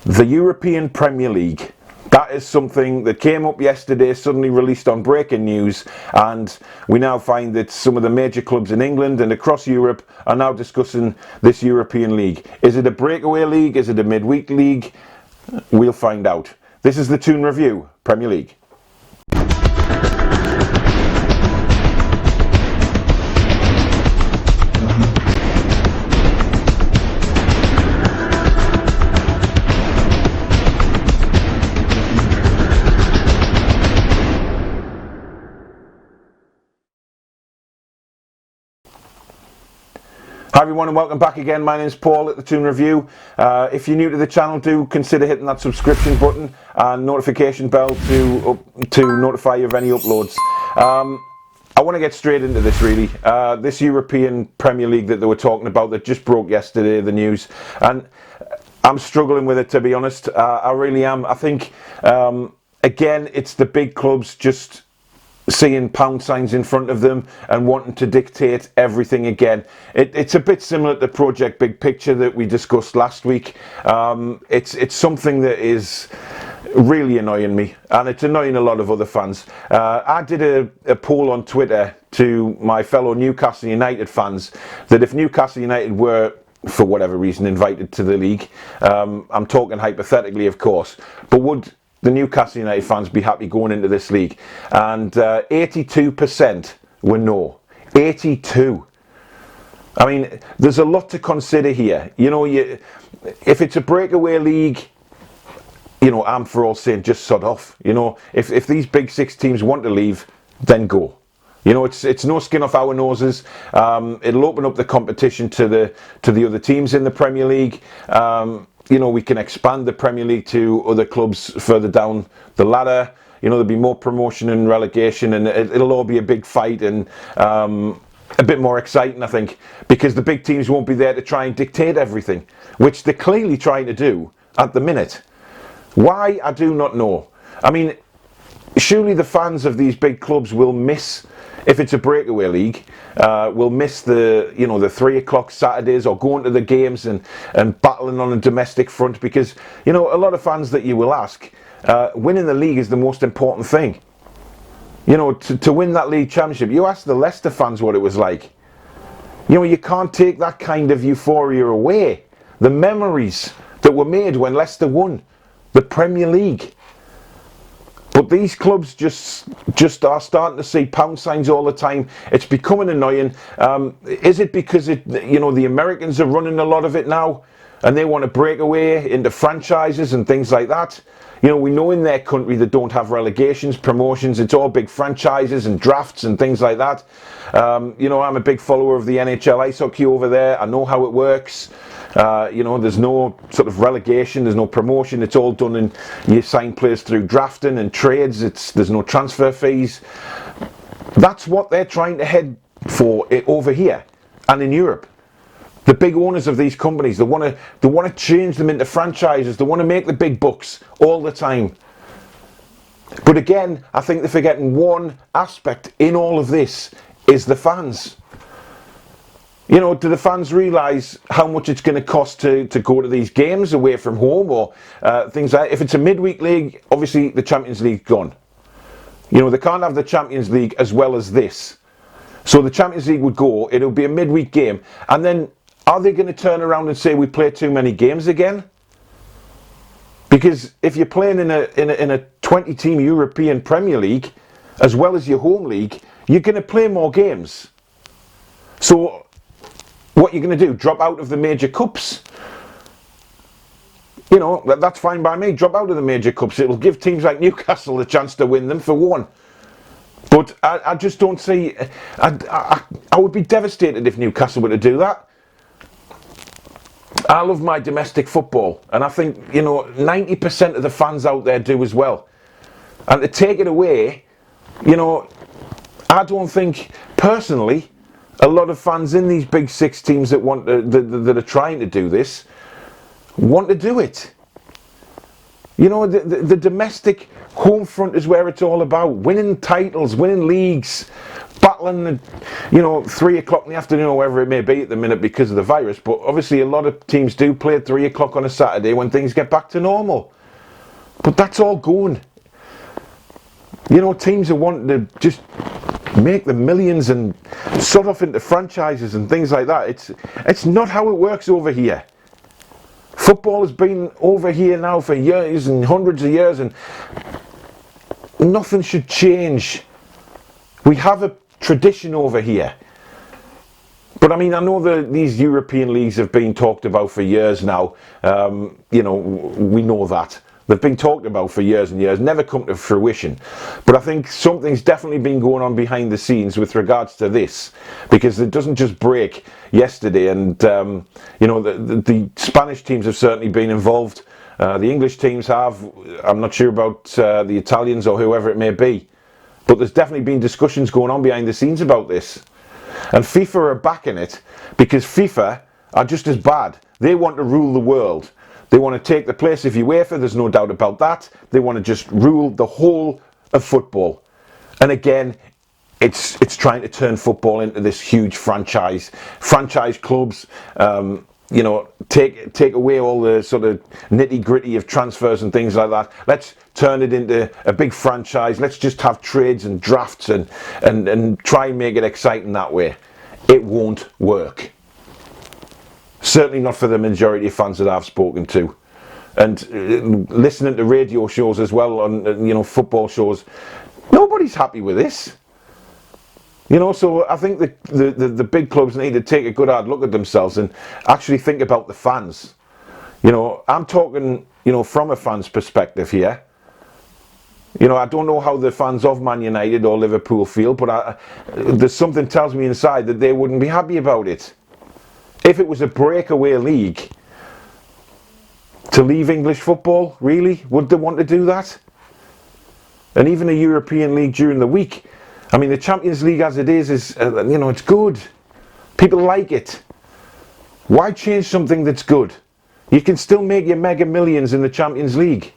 The European Premier League. That is something that came up yesterday, suddenly released on breaking news, and we now find that some of the major clubs in England and across Europe are now discussing this European League. Is it a breakaway league? Is it a midweek league? We'll find out. This is the Toon Review, Premier League. Hi everyone and welcome back again. My name is Paul at the Toon Review. If you're new to the channel, do consider hitting that subscription button and notification bell to notify you of any uploads. I want to get straight into this really. This European Premier League that they were talking about that just broke yesterday, the news, and I'm struggling with it, to be honest. I really am. I think again it's the big clubs just seeing pound signs in front of them and wanting to dictate everything again. It's a bit similar to Project Big Picture that we discussed last week. It's something that is really annoying me, and it's annoying a lot of other fans. I did a poll on Twitter to my fellow Newcastle United fans that if Newcastle United were, for whatever reason, invited to the league, I'm talking hypothetically of course, but would the Newcastle United fans be happy going into this league? And 82% were no. 82. I mean, there's a lot to consider here. You know, if it's a breakaway league, you know, I'm for all saying just sod off. You know, if these big six teams want to leave, then go. You know, it's no skin off our noses. It'll open up the competition to the other teams in the Premier League. You know, we can expand the Premier League to other clubs further down the ladder. You know, there'll be more promotion and relegation, and it'll all be a big fight and a bit more exciting, I think, because the big teams won't be there to try and dictate everything, which they're clearly trying to do at the minute. Why, I do not know. I mean, surely the fans of these big clubs will miss, if it's a breakaway league, will miss the 3 o'clock Saturdays or going to the games and battling on a domestic front, because, you know, a lot of fans that you will ask, winning the league is the most important thing. You know, to win that league championship, you ask the Leicester fans what it was like. You know, you can't take that kind of euphoria away. The memories that were made when Leicester won the Premier League. But these clubs just are starting to see pound signs all the time. It's becoming annoying. Is it because the Americans are running a lot of it now, and they want to break away into franchises and things like that? You know, we know in their country they don't have relegations, promotions. It's all big franchises and drafts and things like that. You know, I'm a big follower of the NHL ice hockey over there. I know how it works. You know, there's no sort of relegation, there's no promotion. It's all done, and you sign players through drafting and trades. There's no transfer fees. That's what they're trying to head for over here and in Europe. The big owners of these companies, they want to change them into franchises. They want to make the big bucks all the time. But again, I think they're forgetting one aspect in all of this is the fans. You know, do the fans realise how much it's going to cost to go to these games away from home or things like that? If it's a midweek league, obviously the Champions League's gone. You know, they can't have the Champions League as well as this. So the Champions League would go, it'll be a midweek game, and then are they going to turn around and say we play too many games again? Because if you're playing in a 20-team European Premier League as well as your home league, you're going to play more games. So what you're going to do, drop out of the major cups? You know, that's fine by me. Drop out of the major cups. It'll give teams like Newcastle a chance to win them, for one. But I just don't see. I would be devastated if Newcastle were to do that. I love my domestic football, and I think, you know, 90% of the fans out there do as well. And to take it away, you know, I don't think personally a lot of fans in these big six teams that that are trying to do this want to do it. You know, the domestic home front is where it's all about. Winning titles, winning leagues, battling at, 3 o'clock in the afternoon or wherever it may be at the minute because of the virus. But obviously a lot of teams do play at 3 o'clock on a Saturday when things get back to normal. But that's all going. Teams are wanting to just make the millions and sort off into franchises and things like that. It's not how it works over here. Football has been over here now for years and hundreds of years, and nothing should change. We have a tradition over here. But I mean, I know that these European leagues have been talked about for years now. We know that. They've been talked about for years and years, never come to fruition. But I think something's definitely been going on behind the scenes with regards to this, because it doesn't just break yesterday. And, the Spanish teams have certainly been involved. The English teams have. I'm not sure about the Italians or whoever it may be. But there's definitely been discussions going on behind the scenes about this. And FIFA are backing it because FIFA are just as bad. They want to rule the world. They want to take the place of Uefa, there's no doubt about that. They want to just rule the whole of football. And again, it's trying to turn football into this huge franchise clubs, take away all the sort of nitty-gritty of transfers and things like that. Let's turn it into a big franchise. Let's just have trades and drafts and try and make it exciting that way. It won't work. Certainly not for the majority of fans that I've spoken to. And listening to radio shows as well, on football shows, nobody's happy with this. So I think the big clubs need to take a good hard look at themselves and actually think about the fans. I'm talking, from a fan's perspective here. I don't know how the fans of Man United or Liverpool feel, but there's something tells me inside that they wouldn't be happy about it. If it was a breakaway league to leave English football, really, would they want to do that? And even a European league during the week. I mean, the Champions League as it is it's good. People like it. Why change something that's good? You can still make your mega millions in the Champions League.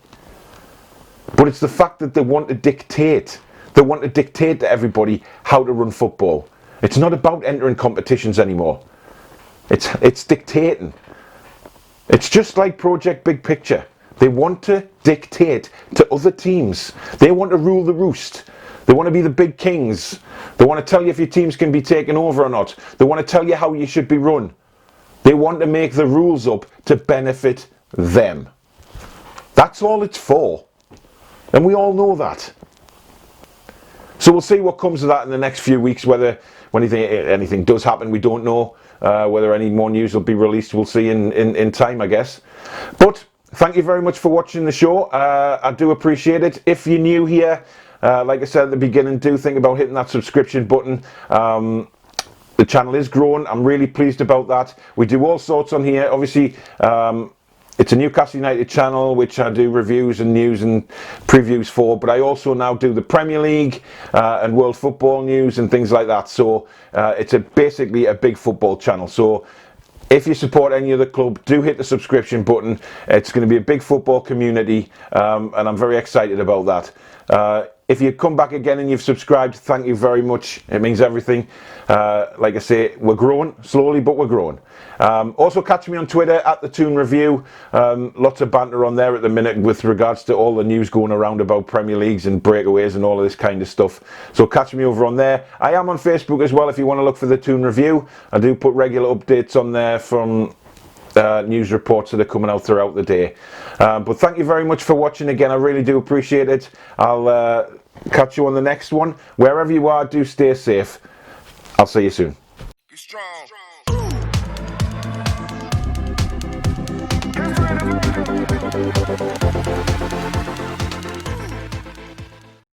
But it's the fact that they want to dictate. They want to dictate to everybody how to run football. It's not about entering competitions anymore. It's dictating. It's just like Project Big Picture. They want to dictate to other teams. They want to rule the roost. They want to be the big kings. They want to tell you if your teams can be taken over or not. They want to tell you how you should be run. They want to make the rules up to benefit them. That's all it's for. And we all know that. So we'll see what comes of that in the next few weeks, whether when anything does happen, we don't know. Whether any more news will be released, we'll see in time, I guess. But thank you very much for watching the show. I do appreciate it. If you're new here, like I said at the beginning, do think about hitting that subscription button. The channel is growing. I'm really pleased about that. We do all sorts on here. Obviously, it's a Newcastle United channel, which I do reviews and news and previews for, but I also now do the Premier League and World Football news and things like that. So it's basically a big football channel. So if you support any other club, do hit the subscription button. It's going to be a big football community, and I'm very excited about that. If you come back again and you've subscribed, thank you very much. It means everything. Like I say, we're growing slowly, but we're growing. Also catch me on Twitter at the Toon Review. Lots of banter on there at the minute with regards to all the news going around about Premier Leagues and breakaways and all of this kind of stuff. So catch me over on there. I am on Facebook as well if you want to look for the Toon Review. I do put regular updates on there from news reports that are coming out throughout the day. But thank you very much for watching again. I really do appreciate it. I'll catch you on the next one. Wherever you are, do stay safe. I'll see you soon. Be strong.